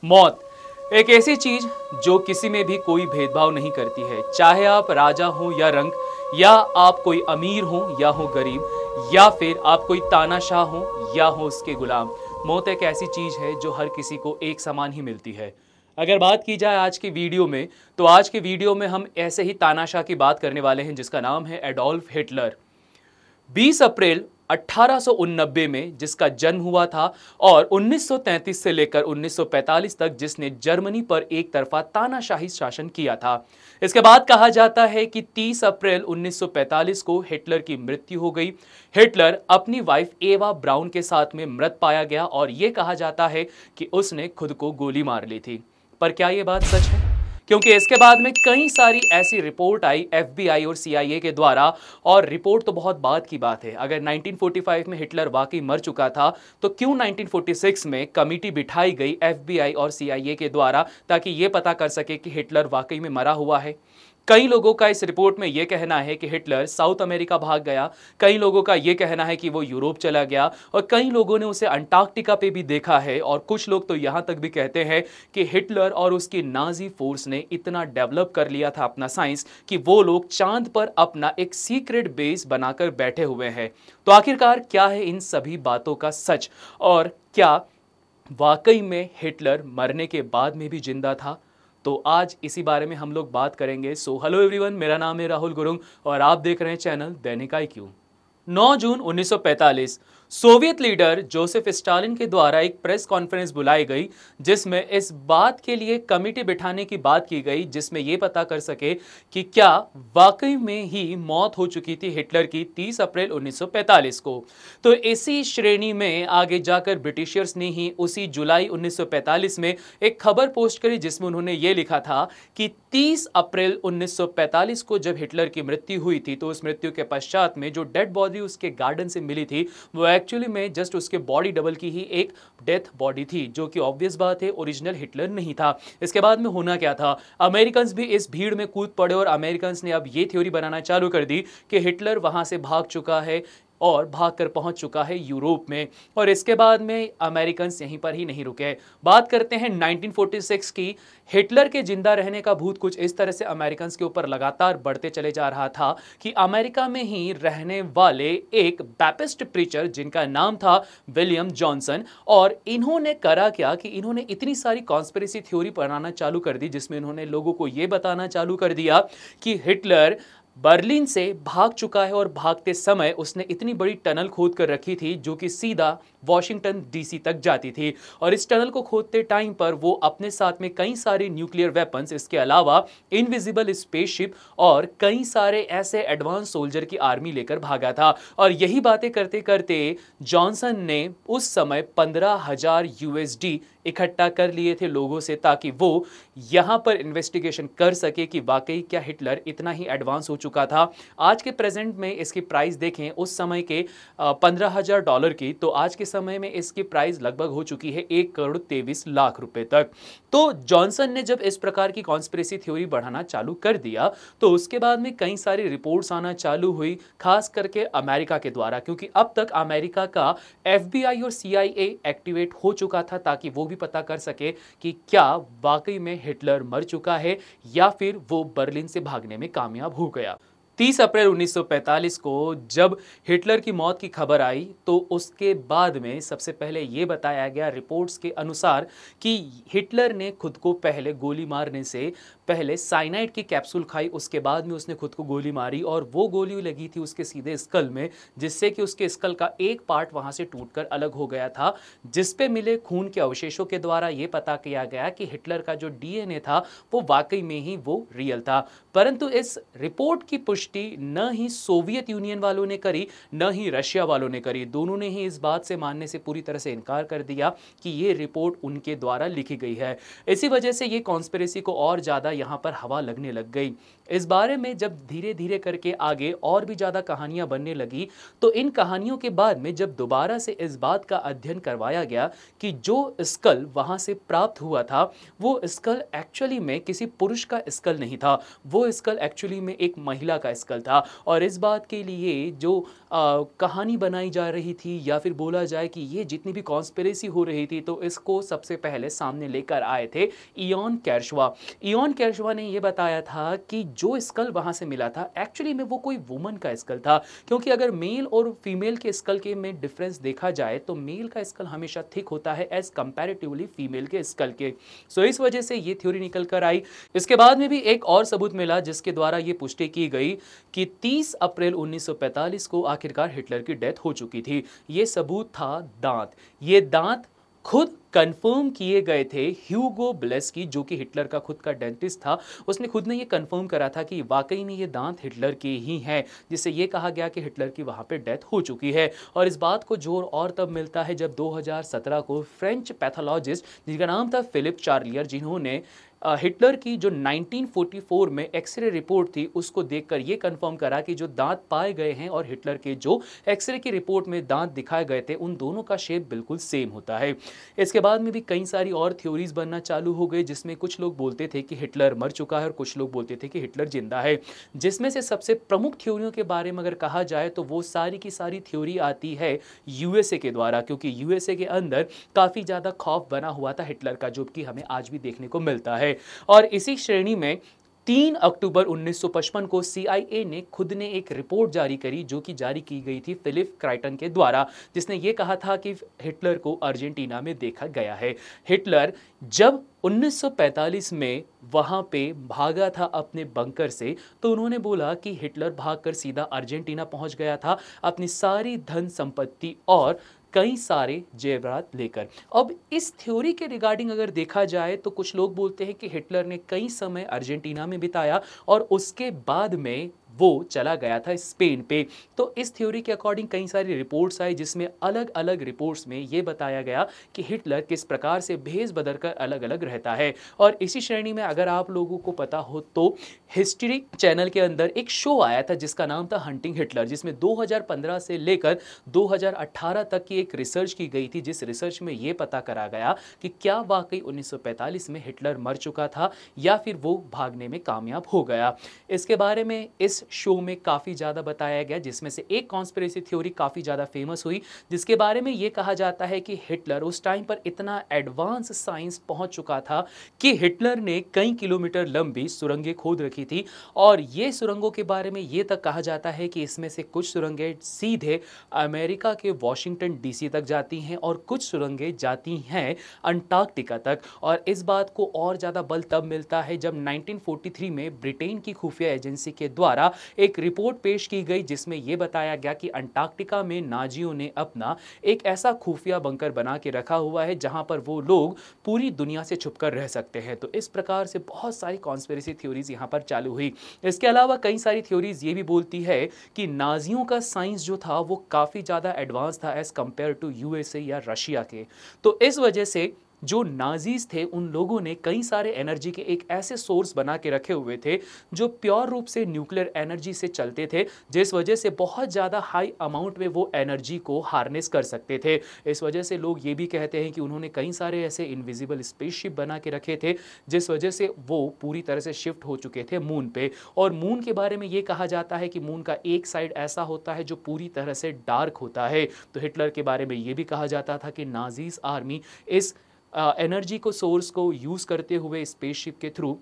मौत एक ऐसी चीज जो किसी में भी कोई भेदभाव नहीं करती है, चाहे आप राजा हो या रंक, या आप कोई अमीर हो या हो गरीब, या फिर आप कोई तानाशाह हो या हो उसके गुलाम। मौत एक ऐसी चीज है जो हर किसी को एक समान ही मिलती है। अगर बात की जाए आज के वीडियो में, तो आज के वीडियो में हम ऐसे ही तानाशाह की बात करने वाले हैं जिसका नाम है एडोल्फ हिटलर। 20 अप्रैल 1889 में जिसका जन्म हुआ था और 1933 से लेकर 1945 तक जिसने जर्मनी पर एक तरफा तानाशाही शासन किया था। इसके बाद कहा जाता है कि 30 अप्रैल 1945 को हिटलर की मृत्यु हो गई। हिटलर अपनी वाइफ एवा ब्राउन के साथ में मृत पाया गया और यह कहा जाता है कि उसने खुद को गोली मार ली थी। पर क्या यह बात सच है? क्योंकि इसके बाद में कई सारी ऐसी रिपोर्ट आई FBI और CIA के द्वारा, और रिपोर्ट तो बहुत बाद की बात है। अगर 1945 में हिटलर वाकई मर चुका था तो क्यों 1946 में कमेटी बिठाई गई FBI और CIA के द्वारा ताकि यह पता कर सके कि हिटलर वाकई में मरा हुआ है। कई लोगों का इस रिपोर्ट में यह कहना है कि हिटलर साउथ अमेरिका भाग गया, कई लोगों का यह कहना है कि वो यूरोप चला गया, और कई लोगों ने उसे अंटार्कटिका पे भी देखा है। और कुछ लोग तो यहां तक भी कहते हैं कि हिटलर और उसकी नाजी फोर्स ने इतना डेवलप कर लिया था अपना साइंस कि वो लोग चांद पर अपना एक सीक्रेट बेस बनाकर बैठे हुए हैं। तो आखिरकार क्या है इन सभी बातों का सच, और क्या वाकई में हिटलर मरने के बाद में भी जिंदा था? तो आज इसी बारे में हम लोग बात करेंगे। सो हेलो एवरीवन, मेरा नाम है राहुल गुरुंग और आप देख रहे हैं चैनल दैनिक IQ। 9 जून 1945 सोवियत लीडर जोसेफ स्टालिन के द्वारा एक प्रेस कॉन्फ्रेंस बुलाई गई जिसमें इस बात के लिए कमेटी बिठाने की बात की गई जिसमें यह पता कर सके कि क्या वाकई में ही मौत हो चुकी थी हिटलर की 30 अप्रैल 1945 को। तो इसी श्रेणी में आगे जाकर ब्रिटिशर्स ने ही उसी जुलाई 1945 में एक खबर पोस्ट करी जिसमें उन्होंने ये लिखा था कि 30 अप्रैल 1945 को जब हिटलर की मृत्यु हुई थी तो उस मृत्यु के पश्चात में जो डेड बॉडी उसके गार्डन से मिली थी वो एक्चुअली में जस्ट उसके बॉडी डबल की ही एक डेथ बॉडी थी, जो कि ऑब्वियस बात है ओरिजिनल हिटलर नहीं था। इसके बाद में होना क्या था, अमेरिकन्स भी इस भीड़ में कूद पड़े और अमेरिकन्स ने अब ये थ्योरी बनाना चालू कर दी कि हिटलर वहां से भाग चुका है और भागकर पहुंच चुका है यूरोप में। और इसके बाद में अमेरिकन्स यहीं पर ही नहीं रुके। बात करते हैं 1946 की। हिटलर के जिंदा रहने का भूत कुछ इस तरह से अमेरिकन्स के ऊपर लगातार बढ़ते चले जा रहा था कि अमेरिका में ही रहने वाले एक बैप्टिस्ट प्रीचर जिनका नाम था विलियम जॉनसन, और इन्होंने करा क्या कि इन्होंने इतनी सारी कॉन्स्पिरेसी थ्योरी बनाना चालू कर दी जिसमें इन्होंने लोगों को यह बताना चालू कर दिया कि हिटलर बर्लिन से भाग चुका है और भागते समय उसने इतनी बड़ी टनल खोद कर रखी थी जो कि सीधा वॉशिंगटन DC तक जाती थी। और इस टनल को खोदते टाइम पर वो अपने साथ में कई सारे न्यूक्लियर वेपन्स, इसके अलावा इनविजिबल स्पेसशिप और कई सारे ऐसे एडवांस सोल्जर की आर्मी लेकर भागा था। और यही बातें करते करते जॉनसन ने उस समय 15,000 USD इकट्ठा कर लिए थे लोगों से ताकि वो यहां पर इन्वेस्टिगेशन कर सके कि वाकई क्या हिटलर इतना ही एडवांस हो चुका था। आज के प्रेजेंट में इसकी प्राइस देखें उस समय के $15,000 की, तो आज के समय में इसकी प्राइस लगभग हो चुकी है 1,23,00,000 रुपए तक। तो जॉनसन ने जब इस प्रकार की कॉन्स्पिरेसी थ्योरी बढ़ाना चालू कर दिया तो उसके बाद में कई सारी रिपोर्ट्स आना चालू हुई, खास करके अमेरिका के द्वारा, क्योंकि अब तक अमेरिका का FBI और CIA एक्टिवेट हो चुका था ताकि वो भी पता कर सके कि क्या वाकई में हिटलर मर चुका है या फिर वो बर्लिन से भागने में कामयाब हो गया। 30 अप्रैल 1945 को जब हिटलर की मौत की खबर आई तो उसके बाद में सबसे पहले यह बताया गया रिपोर्ट्स के अनुसार कि हिटलर ने खुद को पहले गोली मारने से पहले साइनाइड की कैप्सूल खाई, उसके बाद में उसने खुद को गोली मारी और वो गोली लगी थी उसके सीधे स्कल में, जिससे कि उसके स्कल का एक पार्ट वहां से टूटकर अलग हो गया था, जिस पे मिले खून के अवशेषों के द्वारा यह पता किया गया कि हिटलर का जो DNA था वो वाकई में ही वो रियल था। परंतु इस रिपोर्ट की पुष्टि न ही सोवियत यूनियन वालों ने करी न ही रशिया वालों ने करी। दोनों ने ही इस बात से मानने से पूरी तरह से इनकार कर दिया कि ये रिपोर्ट उनके द्वारा लिखी गई है। इसी वजह से ये कॉन्स्पिरेसी को और ज्यादा यहाँ पर हवा लगने लग गई। इस बारे में जब धीरे धीरे करके आगे और भी ज़्यादा कहानियाँ बनने लगी, तो इन कहानियों के बाद में जब दोबारा से इस बात का अध्ययन करवाया गया कि जो स्कल वहाँ से प्राप्त हुआ था, वो स्कल एक्चुअली में किसी पुरुष का स्कल नहीं था, वो स्कल एक्चुअली में एक महिला का स्कल था। और इस बात के लिए जो कहानी बनाई जा रही थी, या फिर बोला जाए कि ये जितनी भी कॉन्स्पिरेसी हो रही थी, तो इसको सबसे पहले सामने लेकर आए थे इयॉन केर्शवा। इयॉन केर्शवा ने ये बताया था कि जो स्कल वहाँ से मिला था एक्चुअली में वो कोई वुमन का स्कल था, क्योंकि अगर मेल और फीमेल के स्कल के में डिफरेंस देखा जाए तो मेल का स्कल हमेशा थिक होता है एज कंपैरेटिवली फीमेल के स्कल के। सो इस वजह से ये थ्योरी निकल कर आई। इसके बाद में भी एक और सबूत मिला जिसके द्वारा ये पुष्टि की गई कि 30 अप्रैल 1945 को आखिरकार हिटलर की डेथ हो चुकी थी। ये सबूत था दांत। ये दांत खुद कंफर्म किए गए थे ह्यूगो ब्लेस्की, जो कि हिटलर का खुद का डेंटिस्ट था। उसने खुद ने ये कंफर्म करा था कि वाकई में ये दांत हिटलर के ही हैं, जिससे ये कहा गया कि हिटलर की वहाँ पे डेथ हो चुकी है। और इस बात को जोर और तब मिलता है जब 2017 को फ्रेंच पैथोलॉजिस्ट जिनका नाम था फिलिप चार्लियर, जिन्होंने हिटलर की जो 1944 में एक्सरे रिपोर्ट थी उसको देखकर ये कंफर्म करा कि जो दांत पाए गए हैं और हिटलर के जो एक्सरे की रिपोर्ट में दांत दिखाए गए थे, उन दोनों का शेप बिल्कुल सेम होता है। इसके बाद में भी कई सारी और थ्योरीज बनना चालू हो गई, जिसमें कुछ लोग बोलते थे कि हिटलर मर चुका है और कुछ लोग बोलते थे कि हिटलर जिंदा है। जिसमें से सबसे प्रमुख थ्योरियों के बारे में अगर कहा जाए तो वो सारी की सारी थ्योरी आती है यूएसए के द्वारा, क्योंकि यूएसए के अंदर काफ़ी ज़्यादा खौफ बना हुआ था हिटलर का, जो कि हमें आज भी देखने को मिलता है। और इसी श्रेणी में 3 अक्टूबर 1955 को सीआईए ने खुद ने एक रिपोर्ट जारी करी, जो कि जारी की गई थी फिलिप क्राइटन के द्वारा, जिसने ये कहा था कि हिटलर को अर्जेंटीना में देखा गया है। हिटलर जब 1945 में वहाँ पे भागा था अपने बंकर से, तो उन्होंने बोला कि हिटलर भागकर सीधा अर्जेंटीना पहुँच गया था अपनी सारी धन संपत्ति और कई सारे जेवरात लेकर। अब इस थ्योरी के रिगार्डिंग अगर देखा जाए तो कुछ लोग बोलते हैं कि हिटलर ने कई समय अर्जेंटीना में बिताया और उसके बाद में वो चला गया था स्पेन पे। तो इस थ्योरी के अकॉर्डिंग कई सारी रिपोर्ट्स आई, जिसमें अलग अलग रिपोर्ट्स में ये बताया गया कि हिटलर किस प्रकार से भेष बदल कर अलग अलग रहता है। और इसी श्रेणी में अगर आप लोगों को पता हो तो हिस्ट्री चैनल के अंदर एक शो आया था जिसका नाम था हंटिंग हिटलर, जिसमें 2015 से लेकर 2018 तक की एक रिसर्च की गई थी, जिस रिसर्च में ये पता करा गया कि क्या वाकई 1945 में हिटलर मर चुका था या फिर वो भागने में कामयाब हो गया। इसके बारे में इस शो में काफ़ी ज़्यादा बताया गया, जिसमें से एक कॉन्स्पिरेसी थ्योरी काफ़ी ज़्यादा फेमस हुई, जिसके बारे में ये कहा जाता है कि हिटलर उस टाइम पर इतना एडवांस साइंस पहुंच चुका था कि हिटलर ने कई किलोमीटर लंबी सुरंगें खोद रखी थी। और ये सुरंगों के बारे में ये तक कहा जाता है कि इसमें से कुछ सुरंगें सीधे अमेरिका के वॉशिंगटन डीसी तक जाती हैं और कुछ सुरंगें जाती हैं अंटार्कटिका तक। और इस बात को और ज़्यादा बल तब मिलता है जब 1943 में ब्रिटेन की खुफिया एजेंसी के द्वारा एक रिपोर्ट पेश की गई, जिसमें यह बताया गया कि अंटार्कटिका में नाजियों ने अपना एक ऐसा खुफिया बंकर बना के रखा हुआ है जहां पर वो लोग पूरी दुनिया से छुपकर रह सकते हैं। तो इस प्रकार से बहुत सारी कॉन्स्पिरेसी थ्योरीज यहां पर चालू हुई। इसके अलावा कई सारी थ्योरीज ये भी बोलती है कि नाजियों का साइंस जो था वो काफ़ी ज़्यादा एडवांस था एज कंपेयर टू यूएसए या रशिया के। तो इस वजह से जो नाजीज थे उन लोगों ने कई सारे एनर्जी के एक ऐसे सोर्स बना के रखे हुए थे जो प्योर रूप से न्यूक्लियर एनर्जी से चलते थे, जिस वजह से बहुत ज़्यादा हाई अमाउंट में वो एनर्जी को हार्नेस कर सकते थे। इस वजह से लोग ये भी कहते हैं कि उन्होंने कई सारे ऐसे इनविजिबल स्पेसशिप बना के रखे थे, जिस वजह से वो पूरी तरह से शिफ्ट हो चुके थे मून पे। और मून के बारे में ये कहा जाता है कि मून का एक साइड ऐसा होता है जो पूरी तरह से डार्क होता है। तो हिटलर के बारे में ये भी कहा जाता था कि नाजीज आर्मी इस एनर्जी को सोर्स को यूज़ करते हुए स्पेसशिप के थ्रू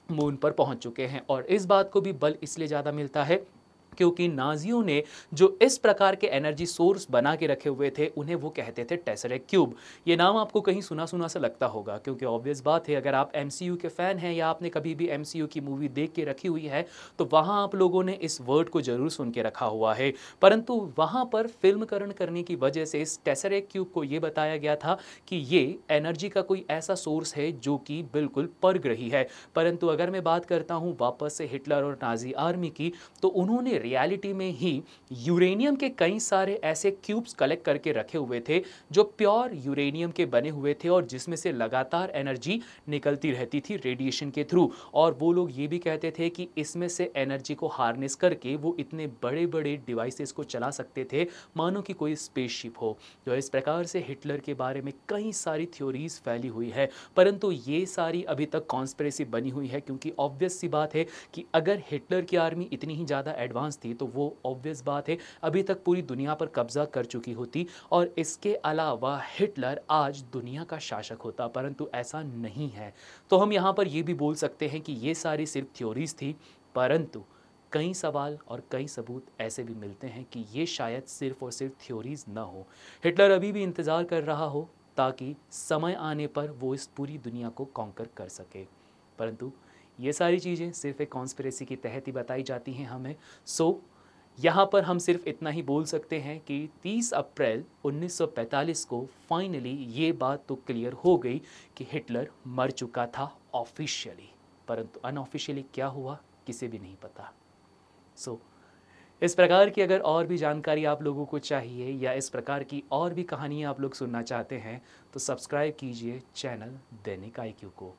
मून पर पहुंच चुके हैं। और इस बात को भी बल इसलिए ज़्यादा मिलता है क्योंकि नाजियों ने जो इस प्रकार के एनर्जी सोर्स बना के रखे हुए थे उन्हें वो कहते थे टेसरेक्ट क्यूब। ये नाम आपको कहीं सुना सुना सा लगता होगा, क्योंकि ऑब्वियस बात है अगर आप एमसीयू के फ़ैन हैं या आपने कभी भी एमसीयू की मूवी देख के रखी हुई है तो वहाँ आप लोगों ने इस वर्ड को ज़रूर सुन के रखा हुआ है। परंतु वहाँ पर फिल्मकरण करने की वजह से इस टेसरेक्ट क्यूब को ये बताया गया था कि ये एनर्जी का कोई ऐसा सोर्स है जो कि बिल्कुल परग्रही है। परंतु अगर मैं बात करता हूँ वापस से हिटलर और नाजी आर्मी की, तो उन्होंने रियलिटी में ही यूरेनियम के कई सारे ऐसे क्यूब्स कलेक्ट करके रखे हुए थे जो प्योर यूरेनियम के बने हुए थे और जिसमें से लगातार एनर्जी निकलती रहती थी रेडिएशन के थ्रू। और वो लोग ये भी कहते थे कि इसमें से एनर्जी को हार्नेस करके वो इतने बड़े बड़े डिवाइसेस को चला सकते थे मानो कि कोई स्पेसशिप हो। तो इस प्रकार से हिटलर के बारे में कई सारी थ्योरीज फैली हुई है, परंतु ये सारी अभी तक कॉन्स्पिरेसी बनी हुई है, क्योंकि ऑब्वियस सी बात है कि अगर हिटलर की आर्मी इतनी ही ज़्यादा एडवांस थी तो वो ऑब्वियस बात है अभी तक पूरी दुनिया पर कब्जा कर चुकी होती और इसके अलावा हिटलर आज दुनिया का शासक होता, परंतु ऐसा नहीं है। तो हम यहाँ पर ये भी बोल सकते हैं कि ये सारी सिर्फ थ्योरीज थी, परंतु कई सवाल और कई सबूत ऐसे भी मिलते हैं कि ये शायद सिर्फ और सिर्फ थ्योरीज ना हो। हिटलर अभी भी इंतज़ार कर रहा हो ताकि समय आने पर वो इस पूरी दुनिया को कॉन्कर कर सके, परंतु ये सारी चीज़ें सिर्फ एक कॉन्स्पिरेसी के तहत ही बताई जाती हैं हमें। सो यहाँ पर हम सिर्फ इतना ही बोल सकते हैं कि 30 अप्रैल 1945 को फाइनली ये बात तो क्लियर हो गई कि हिटलर मर चुका था ऑफिशियली, परंतु अनऑफिशियली क्या हुआ किसी भी नहीं पता। सो इस प्रकार की अगर और भी जानकारी आप लोगों को चाहिए या इस प्रकार की और भी कहानियाँ आप लोग सुनना चाहते हैं तो सब्सक्राइब कीजिए चैनल दैनिक IQ को।